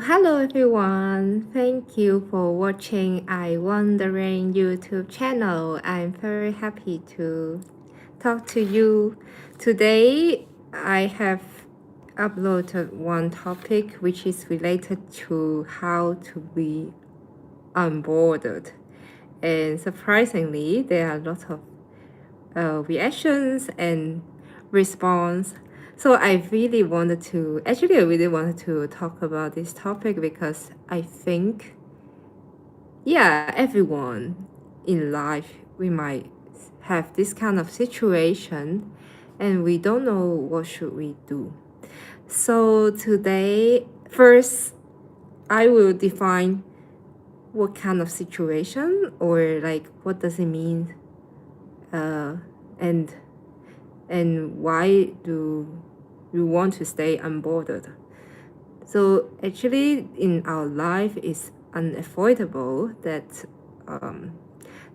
Hello everyone. Thank you for watching unbothered YouTube channel. I'm very happy to talk to you. Today I have uploaded one topic which is related to how to be unbothered. And surprisingly, there are a lot of reactions and response. So I really wanted to talk about this topic because I think, yeah, everyone in life, we might have this kind of situation and we don't know what should we do. So today, first, I will define what kind of situation or like what does it mean and why do you want to stay unbothered. So actually in our life it's unavoidable that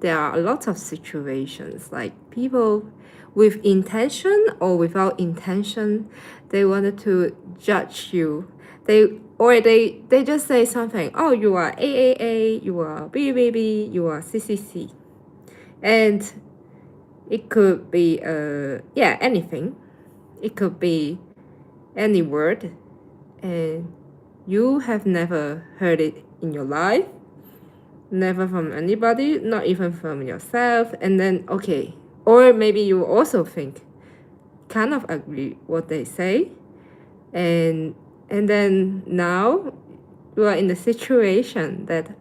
there are a lot of situations like people with intention or without intention, they wanted to judge you. They just say something, oh, you are AAA, you are BBB, you are CCC. And it could be anything. It could be any word, and you have never heard it in your life, never from anybody, not even from yourself. And then okay, or maybe you also think, kind of agree what they say, and then now you are in the situation that,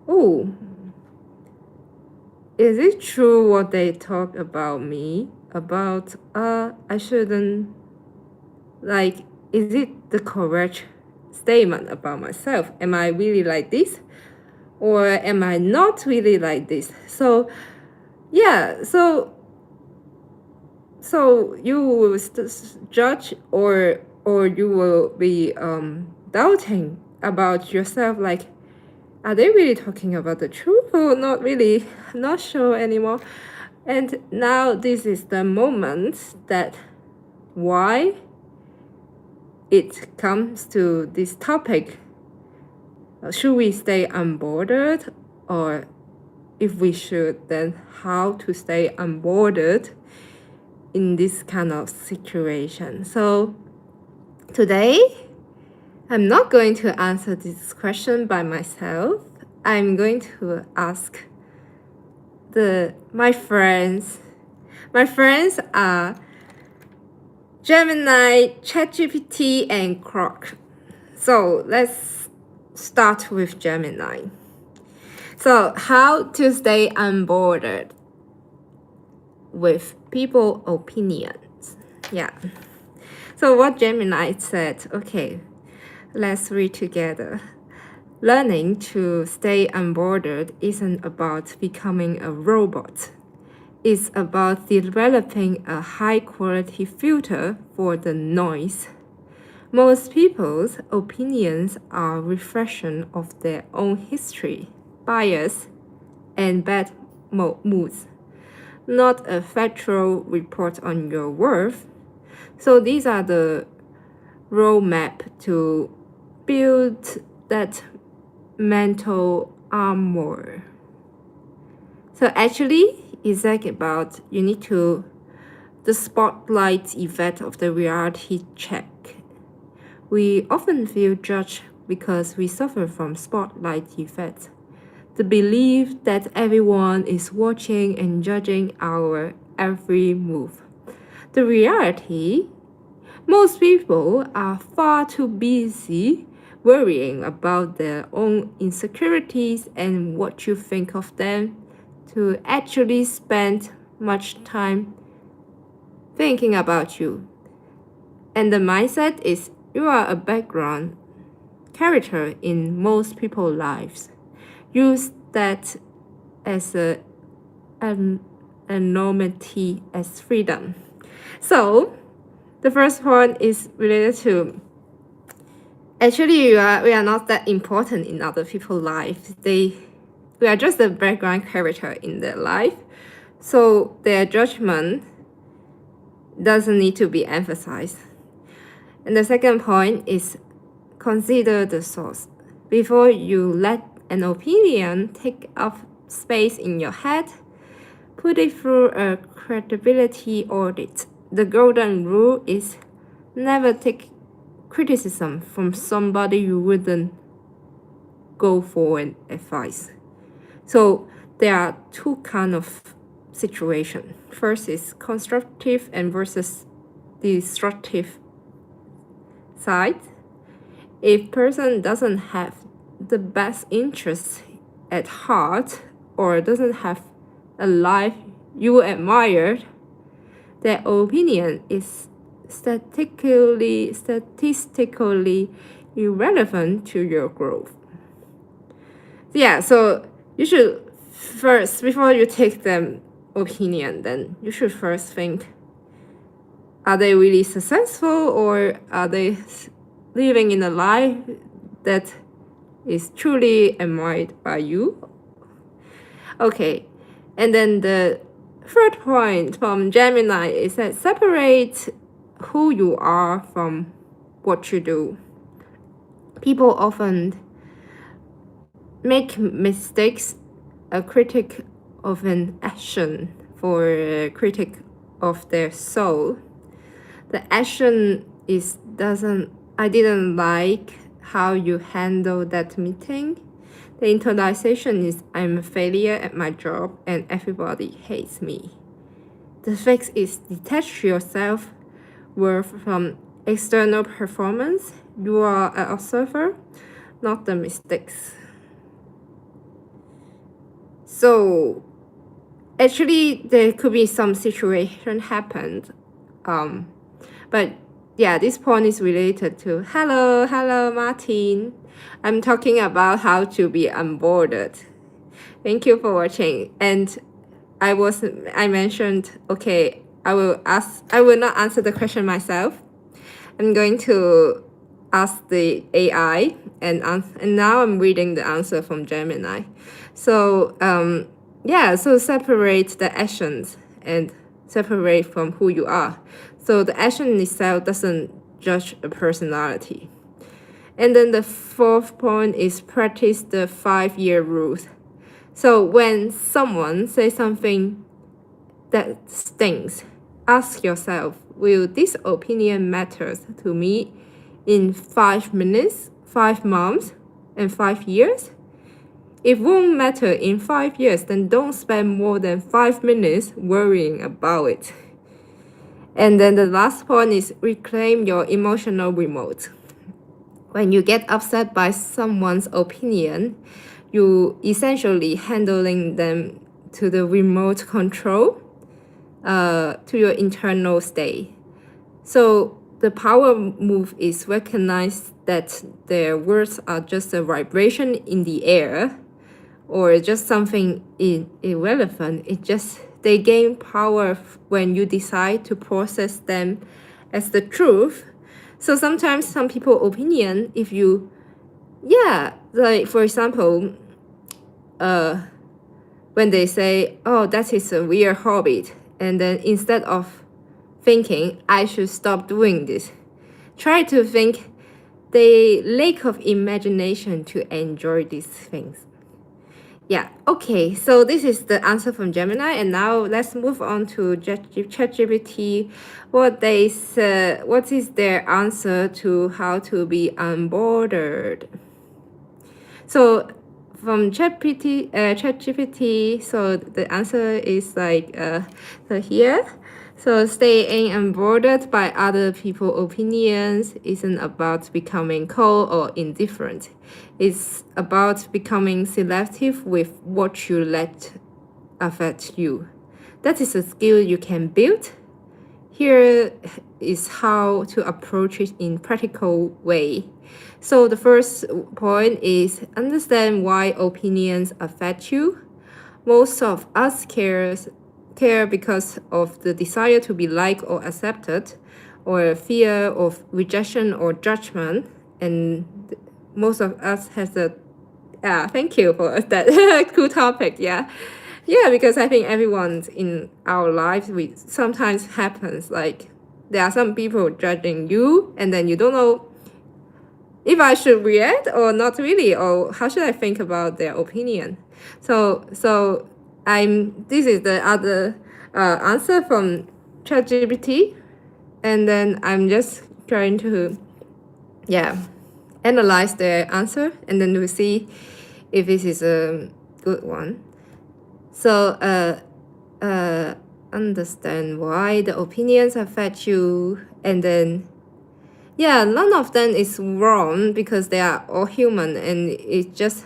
oh, is it true what they talk about me? About, I shouldn't, like, is it the correct statement about myself? Am I really like this? Or am I not really like this? So, yeah, so you will judge or you will be doubting about yourself, like, are they really talking about the truth or not really? Not sure anymore. And now this is the moment that why it comes to this topic. Should we stay unbothered? Or if we should, then how to stay unbothered in this kind of situation? So today, I'm not going to answer this question by myself. I'm going to ask my friends. My friends are Gemini, ChatGPT, and Croc. So let's start with Gemini. So how to stay unbothered with people opinions. Yeah. So what Gemini said, okay, let's read together. Learning to stay unbothered isn't about becoming a robot. It's about developing a high-quality filter for the noise. Most people's opinions are a reflection of their own history, bias, and bad moods, not a factual report on your worth. So these are the roadmap to build that mental armor. So actually, it's like about you need to the spotlight effect of the reality check. We often feel judged because we suffer from spotlight effect. The belief that everyone is watching and judging our every move. The reality, most people are far too busy worrying about their own insecurities and what you think of them to actually spend much time thinking about you. And the mindset is you are a background character in most people's lives. Use that as an enormity as freedom. So the first one is related to actually we are not that important in other people's lives. We are just a background character in their life. So their judgment doesn't need to be emphasized. And the second point is consider the source. Before you let an opinion take up space in your head, put it through a credibility audit. The golden rule is never take criticism from somebody you wouldn't go for an advice. So there are two kind of situation. First is constructive and versus destructive side. If person doesn't have the best interest at heart or doesn't have a life you admire, their opinion is statistically irrelevant to your growth. Yeah, so you should first, before you take them opinion, then you should first think, are they really successful or are they living in a life that is truly admired by you? Okay, and then the third point from Gemini is that separate who you are from what you do. People often make mistakes a critic of an action for a critic of their soul. The action is I didn't like how you handle that meeting. The internalization is I'm a failure at my job and everybody hates me. The fix is detach yourself worth from external performance. You are an observer, not the mistakes. So actually there could be some situation happened. But yeah, this point is related to hello Martin. I'm talking about how to be unbothered. Thank you for watching. And I mentioned, okay, I will not answer the question myself. I'm going to ask the AI and now I'm reading the answer from Gemini. So so separate the actions and separate from who you are. So the action itself doesn't judge a personality. And then the fourth point is practice the 5-year rule. So when someone says something that stings, ask yourself, will this opinion matter to me in 5 minutes, 5 months, and 5 years? If it won't matter in 5 years, then don't spend more than 5 minutes worrying about it. And then the last point is reclaim your emotional remote. When you get upset by someone's opinion, you essentially handling them to the remote control to your internal state. So the power move is recognize that their words are just a vibration in the air or just something irrelevant. It just they gain power when you decide to process them as the truth. So sometimes some people opinion, if you, like for example, when they say, oh, that is a weird hobby, and then instead of thinking, I should stop doing this, try to think the lack of imagination to enjoy these things. Yeah, okay, so this is the answer from Gemini, and now let's move on to ChatGPT. What is their answer to how to be unbothered? So from ChatGPT, so the answer is like so here. So staying unbothered by other people's opinions isn't about becoming cold or indifferent. It's about becoming selective with what you let affect you. That is a skill you can build. Here is how to approach it in practical way. So the first point is understand why opinions affect you. Most of us care because of the desire to be liked or accepted, or fear of rejection or judgment, and most of us has a thank you for that cool topic. Yeah, because I think everyone in our lives, we sometimes happens like there are some people judging you and then you don't know if I should react or not really, or how should I think about their opinion. So this is the other answer from ChatGPT, and then I'm just trying to analyze the answer, and then we see if this is a good one. So understand why the opinions affect you, and then none of them is wrong because they are all human, and it just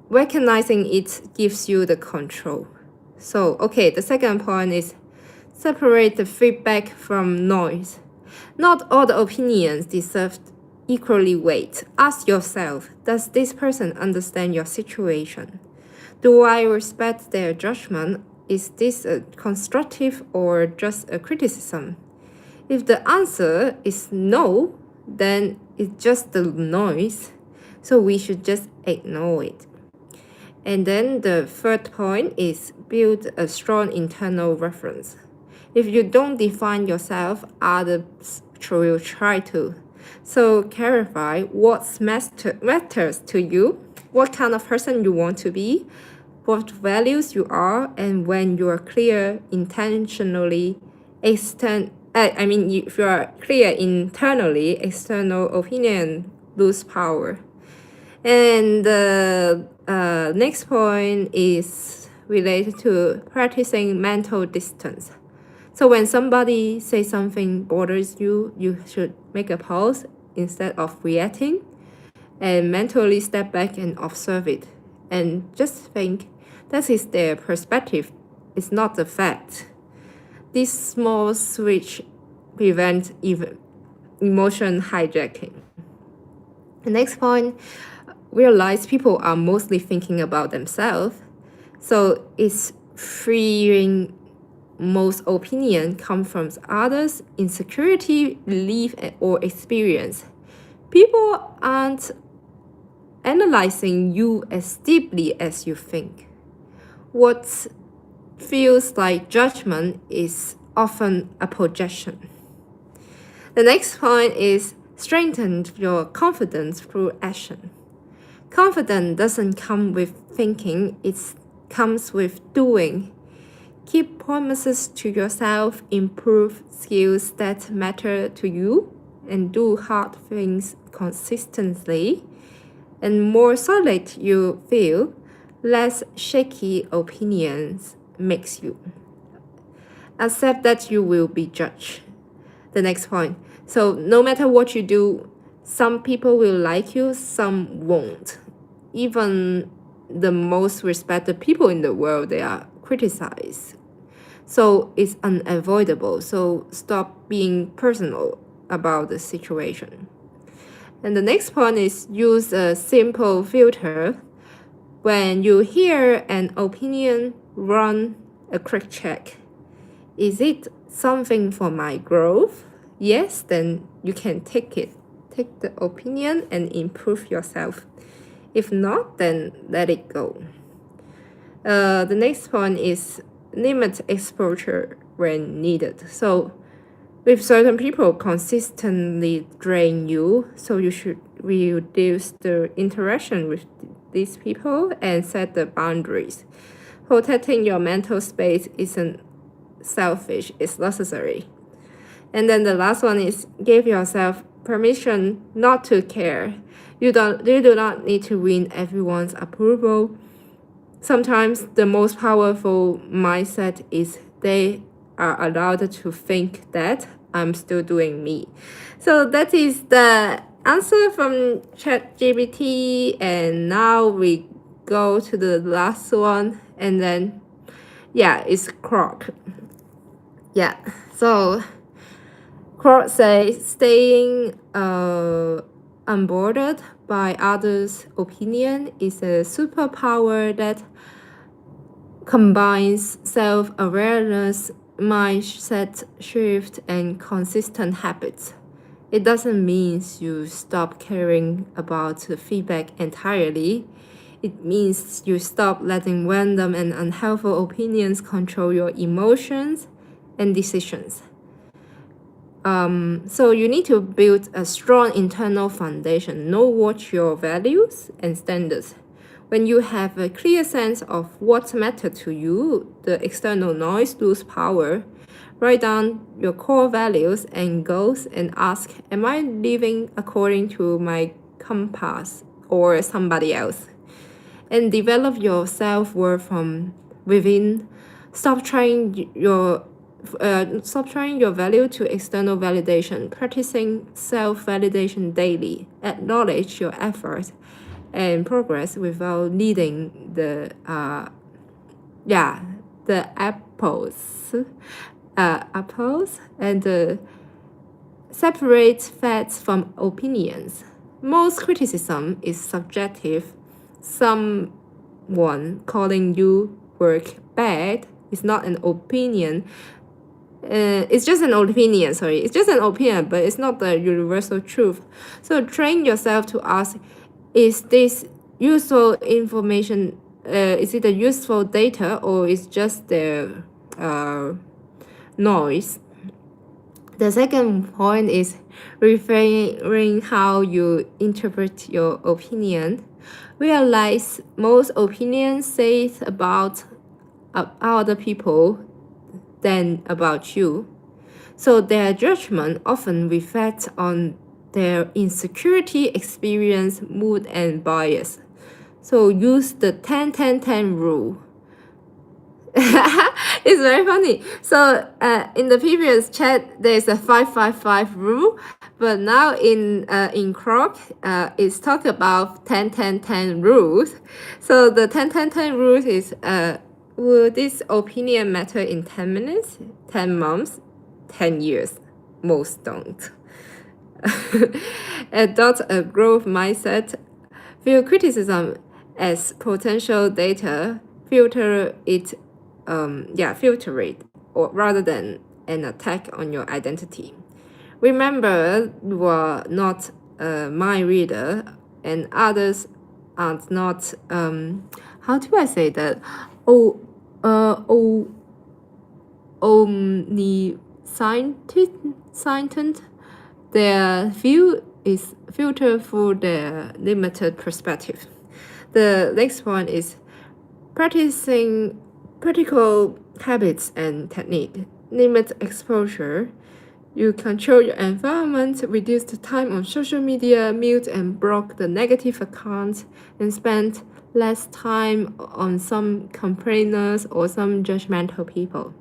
recognizing it gives you the control. So okay, the second point is separate the feedback from noise. Not all the opinions deserve equally weight. Ask yourself, does this person understand your situation? Do I respect their judgment? Is this a constructive or just a criticism? If the answer is no, then it's just the noise, so we should just ignore it. And then the third point is build a strong internal reference. If you don't define yourself, others will try to. So clarify what matters to you, what kind of person you want to be, what values you are, and when you are clear intentionally, if you are clear internally, external opinion lose power. And the next point is related to practicing mental distance. So when somebody says something bothers you, you should make a pause instead of reacting, and mentally step back and observe it, and just think that is their perspective, it's not the fact. This small switch prevents even emotion hijacking. The next point, realize people are mostly thinking about themselves, so it's freeing. Most opinion come from others' insecurity, belief, or experience. People aren't analyzing you as deeply as you think. What feels like judgment is often a projection. The next point is strengthen your confidence through action. Confidence doesn't come with thinking, it comes with doing. Keep promises to yourself, improve skills that matter to you, and do hard things consistently. And more solid you feel, less shaky opinions makes you. Accept that you will be judged. The next point. So no matter what you do, some people will like you, some won't. Even the most respected people in the world, they are criticized. So it's unavoidable. So stop being personal about the situation. And the next point is use a simple filter. When you hear an opinion, run a quick check. Is it something for my growth? Yes, then you can take it. Take the opinion and improve yourself. If not, then let it go. The next point is limit exposure when needed. So with certain people consistently drain you, so you should reduce the interaction with these people and set the boundaries. Protecting your mental space isn't selfish, it's necessary. And then the last one is give yourself permission not to care. You do not need to win everyone's approval. Sometimes the most powerful mindset is they are allowed to think that I'm still doing me. So that is the answer from ChatGPT, and now we go to the last one, and then it's Croc. So Croc says staying unbothered by others' opinion is a superpower that combines self-awareness, mindset shift, and consistent habits. It doesn't mean you stop caring about the feedback entirely. It means you stop letting random and unhelpful opinions control your emotions and decisions. So you need to build a strong internal foundation. Know what your values and standards. When you have a clear sense of what matters to you, the external noise loses power. Write down your core values and goals and ask, am I living according to my compass or somebody else? And develop your self-worth from within. Stop trying your value to external validation. Practicing self-validation daily. Acknowledge your effort and progress without needing the apples and separate facts from opinions. Most criticism is subjective. Someone calling you work bad is not an opinion. It's just an opinion, but it's not the universal truth. So train yourself to ask, is this useful information, is it a useful data, or is just the noise? The second point is reframing how you interpret your opinion. Realize most opinions say about other people than about you. So their judgment often reflects on their insecurity, experience, mood, and bias. So use the 10-10-10 rule. It's very funny. So in the previous chat, there's a 5-5-5 rule, but now in Croc, it's talk about 10-10-10 rules. So the 10-10-10 rules is will this opinion matter in 10 minutes, 10 months, 10 years? Most don't. Adopt a growth mindset. View criticism as potential data. Filter it, or rather than an attack on your identity. Remember, you are not a mind reader, and others are not. How do I say that? Omniscient. Their view is filtered through their limited perspective. The next one is practicing practical habits and technique. Limit exposure. You control your environment, reduce the time on social media, mute and block the negative accounts, and spend less time on some complainers or some judgmental people.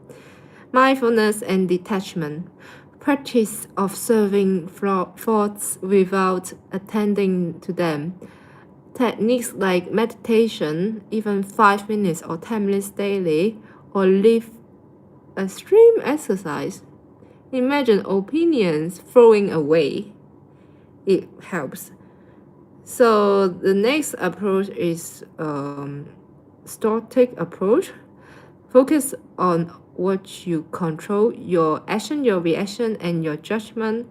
Mindfulness and detachment. Practice observing thoughts without attending to them. Techniques like meditation, even 5 minutes or 10 minutes daily, or live a stream exercise. Imagine opinions throwing away. It helps. So the next approach is stoic approach. Focus on what you control, your action, your reaction, and your judgment.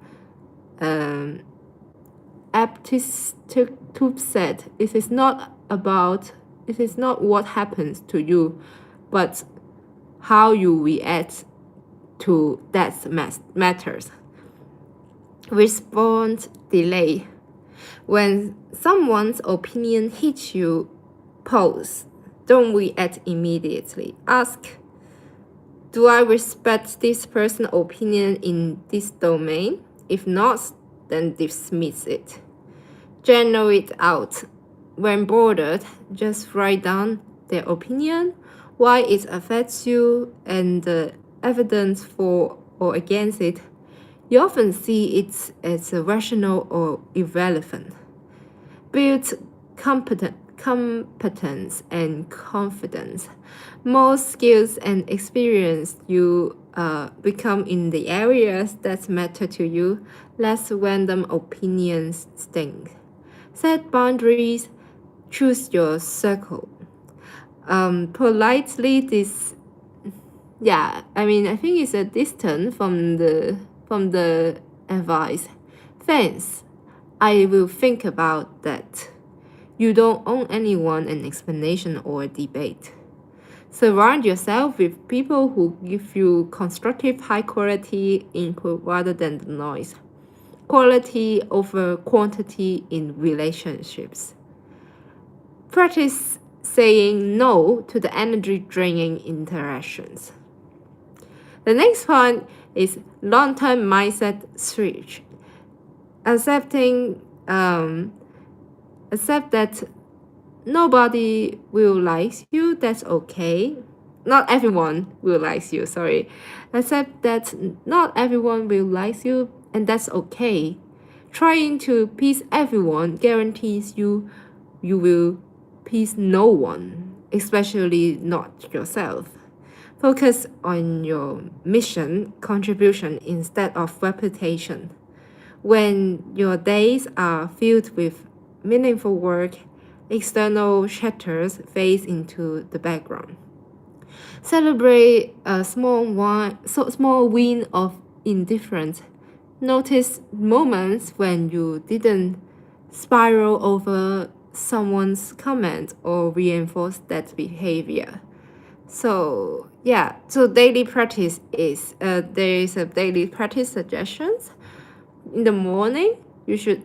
Epictetus said, it is not what happens to you, but how you react to that matters. Response delay. When someone's opinion hits you, pause. Don't react immediately. Ask, do I respect this person's opinion in this domain? If not, then dismiss it. Journal it out. When bothered, just write down their opinion, why it affects you, and the evidence for or against it. You often see it as rational or irrelevant. Build competence and confidence. More skills and experience you become in the areas that matter to you, less random opinions sting. Set boundaries. Choose your circle. Politely I think it's a distance from the advice. Thanks. I will think about that. You don't owe anyone an explanation or a debate. Surround yourself with people who give you constructive, high quality input rather than the noise. Quality over quantity in relationships. Practice saying no to the energy draining interactions. The next point is long term mindset switch. Accepting accept that nobody will like you, that's okay. Not everyone will like you, sorry. Accept that not everyone will like you, and that's okay. Trying to please everyone guarantees you will please no one, especially not yourself. Focus on your mission contribution instead of reputation. When your days are filled with meaningful work, external shatters fade into the background. Celebrate a small win of indifference. Notice moments when you didn't spiral over someone's comment or reinforce that behavior. So yeah, so daily practice is there is a daily practice suggestions. In the morning, you should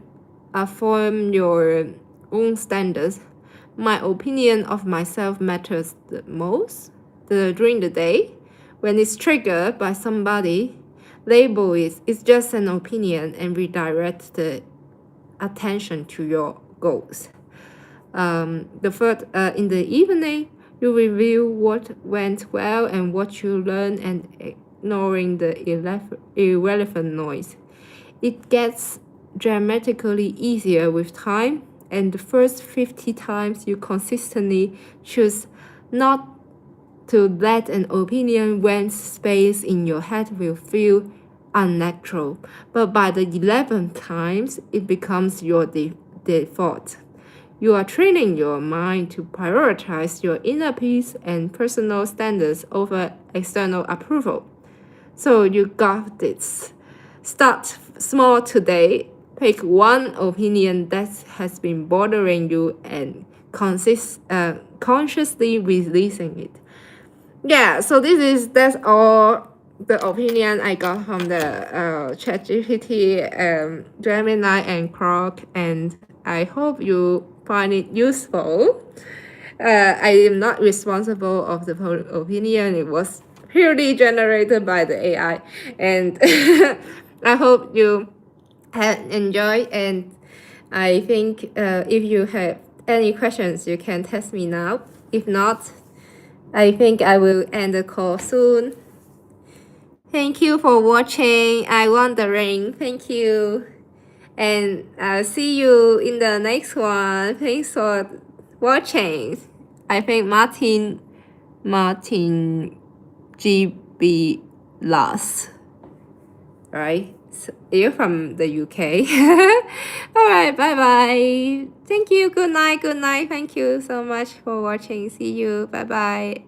affirm your own standards. My opinion of myself matters the most. During the day, when it's triggered by somebody, label it. It's just an opinion and redirect the attention to your goals. In the evening, you review what went well and what you learned and ignoring the irrelevant noise. It gets dramatically easier with time, and the first 50 times you consistently choose not to let an opinion rent space in your head will feel unnatural. But by the 11th times, it becomes your default. You are training your mind to prioritize your inner peace and personal standards over external approval. So you got this. Start small today. Pick one opinion that has been bothering you and consciously releasing it. Yeah, so that's all the opinion I got from the ChatGPT, Gemini, and Croc, and I hope you find it useful. I am not responsible of the opinion. It was purely generated by the AI, and I hope you have enjoyed. And I think if you have any questions, you can text me now. If not, I think I will end the call soon. Thank you for watching. I wondering. Thank you. And I'll see you in the next one. Thanks for watching. I think Martin GB last. Right? So you're from the UK. Alright, bye bye. Thank you. Good night. Good night. Thank you so much for watching. See you. Bye bye.